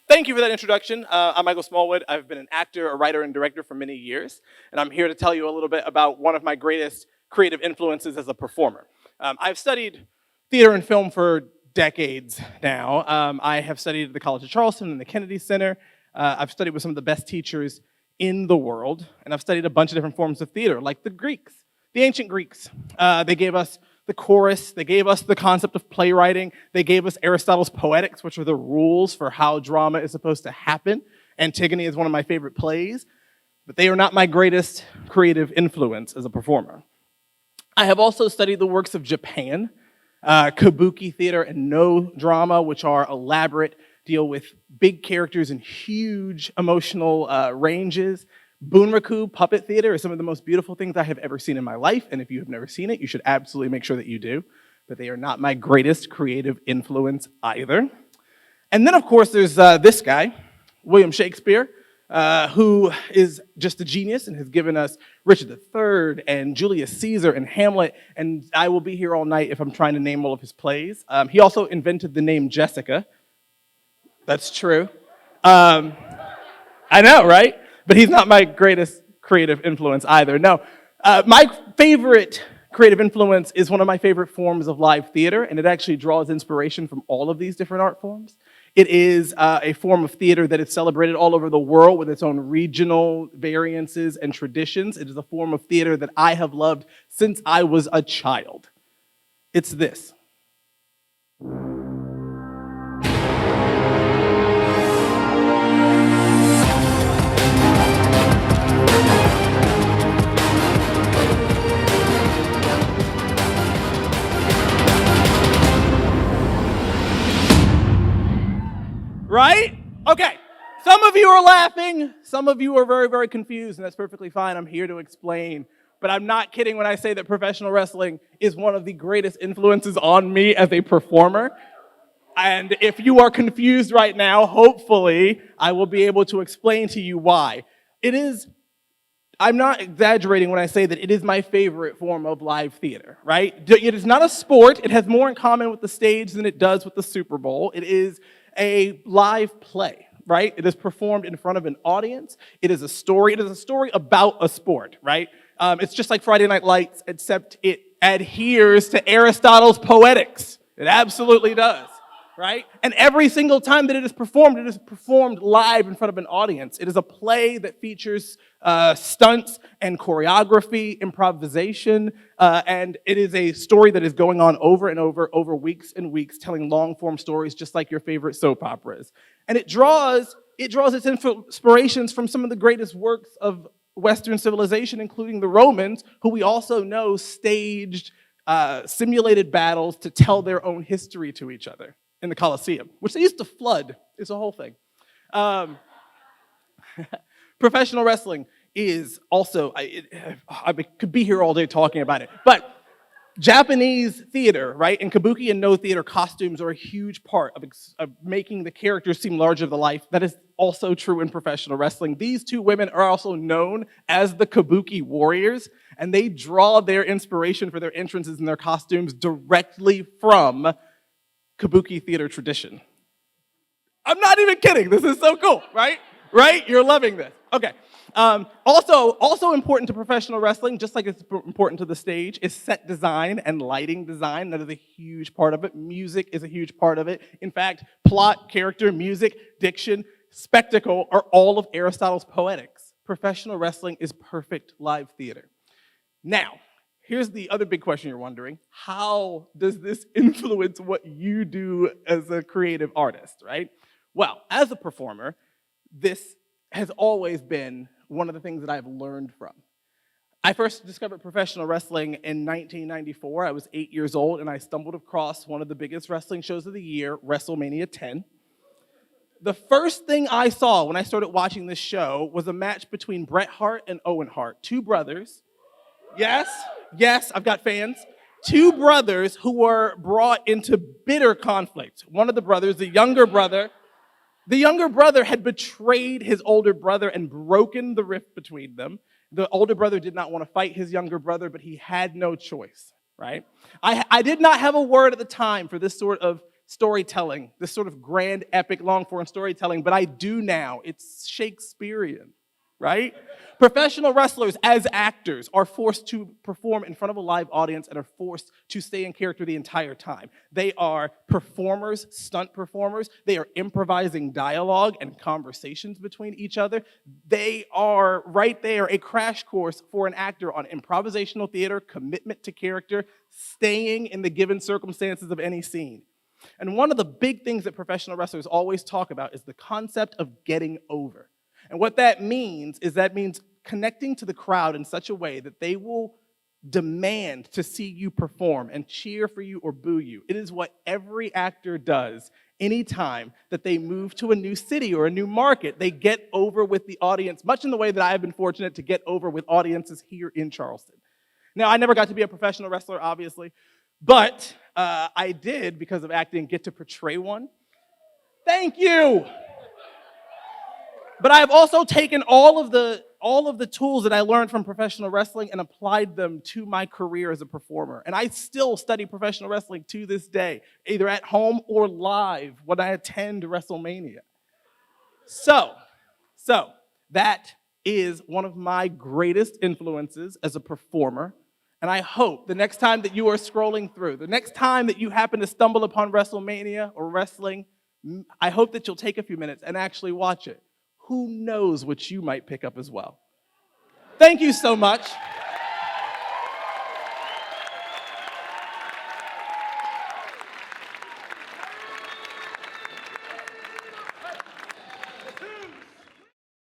Thank you for that introduction. I'm Michael Smallwood. I've been an actor, a writer, and director for many years, and I'm here to tell you a little bit about one of my greatest creative influences as a performer. I've studied theater and film for decades now. I have studied at the College of Charleston and the Kennedy Center. I've studied with some of the best teachers in the world, and I've studied a bunch of different forms of theater, like the Greeks, the ancient Greeks. They gave us the chorus, they gave us the concept of playwriting, they gave us Aristotle's Poetics, which are the rules for how drama is supposed to happen. Antigone is one of my favorite plays, but they are not my greatest creative influence as a performer. I have also studied the works of Japan, kabuki theater and no drama, which are elaborate, deal with big characters and huge emotional ranges. Bunraku puppet theater is some of the most beautiful things I have ever seen in my life, and if you have never seen it, you should absolutely make sure that you do. But they are not my greatest creative influence either. And then, of course, there's this guy, William Shakespeare, who is just a genius and has given us Richard III and Julius Caesar and Hamlet, and I will be here all night if I'm trying to name all of his plays. He also invented the name Jessica. That's true. I know, right? But he's not my greatest creative influence either. No, my favorite creative influence is one of my favorite forms of live theater, and it actually draws inspiration from all of these different art forms. It is a form of theater that is celebrated all over the world with its own regional variances and traditions. It is a form of theater that I have loved since I was a child. It's this. Right? Okay. Some of you are laughing. Some of you are very, very confused, and that's perfectly fine. I'm here to explain. But I'm not kidding when I say that professional wrestling is one of the greatest influences on me as a performer. And if you are confused right now, hopefully I will be able to explain to you why. I'm not exaggerating when I say that it is my favorite form of live theater, right? It is not a sport. It has more in common with the stage than it does with the Super Bowl. It is a live play, right? It is performed in front of an audience. It is a story. It is a story about a sport, right? It's just like Friday Night Lights, except it adheres to Aristotle's Poetics. It absolutely does, right? And every single time that it is performed live in front of an audience. It is a play that features stunts and choreography, improvisation, and it is a story that is going on over and over weeks and weeks, telling long-form stories just like your favorite soap operas. And it draws its inspirations from some of the greatest works of Western civilization, including the Romans, who we also know staged simulated battles to tell their own history to each other in the Colosseum, which they used to flood. It's a whole thing. Professional wrestling is also, I could be here all day talking about it, but Japanese theater, right, and kabuki and no theater costumes are a huge part of making the characters seem larger than life. That is also true in professional wrestling. These two women are also known as the kabuki warriors, and they draw their inspiration for their entrances and their costumes directly from kabuki theater tradition. I'm not even kidding. This is so cool, right? Right? You're loving this. Okay. Also important to professional wrestling, just like it's important to the stage, is set design and lighting design. That is a huge part of it. Music is a huge part of it. In fact, plot, character, music, diction, spectacle are all of Aristotle's Poetics. Professional wrestling is perfect live theater. Now, here's the other big question you're wondering. How does this influence what you do as a creative artist, right? Well, as a performer, this has always been one of the things that I've learned from. I first discovered professional wrestling in 1994. I was 8 years old, and I stumbled across one of the biggest wrestling shows of the year, WrestleMania 10. The first thing I saw when I started watching this show was a match between Bret Hart and Owen Hart, two brothers. Yes, I've got fans. Two brothers who were brought into bitter conflict. One of the brothers, the younger brother had betrayed his older brother and broken the rift between them. The older brother did not want to fight his younger brother, but he had no choice, right? I did not have a word at the time for this sort of storytelling, this sort of grand, epic, long-form storytelling, but I do now. It's Shakespearean, right? Professional wrestlers, as actors, are forced to perform in front of a live audience and are forced to stay in character the entire time. They are performers, stunt performers. They are improvising dialogue and conversations between each other. They are, right there, a crash course for an actor on improvisational theater, commitment to character, staying in the given circumstances of any scene. And one of the big things that professional wrestlers always talk about is the concept of getting over. And what that means is connecting to the crowd in such a way that they will demand to see you perform and cheer for you or boo you. It is what every actor does anytime that they move to a new city or a new market. They get over with the audience, much in the way that I have been fortunate to get over with audiences here in Charleston. Now, I never got to be a professional wrestler, obviously, but I did, because of acting, get to portray one. Thank you! But I've also taken all of the tools that I learned from professional wrestling and applied them to my career as a performer. And I still study professional wrestling to this day, either at home or live when I attend WrestleMania. So that is one of my greatest influences as a performer. And I hope the next time that you are scrolling through, the next time that you happen to stumble upon WrestleMania or wrestling, I hope that you'll take a few minutes and actually watch it. Who knows what you might pick up as well. Thank you so much.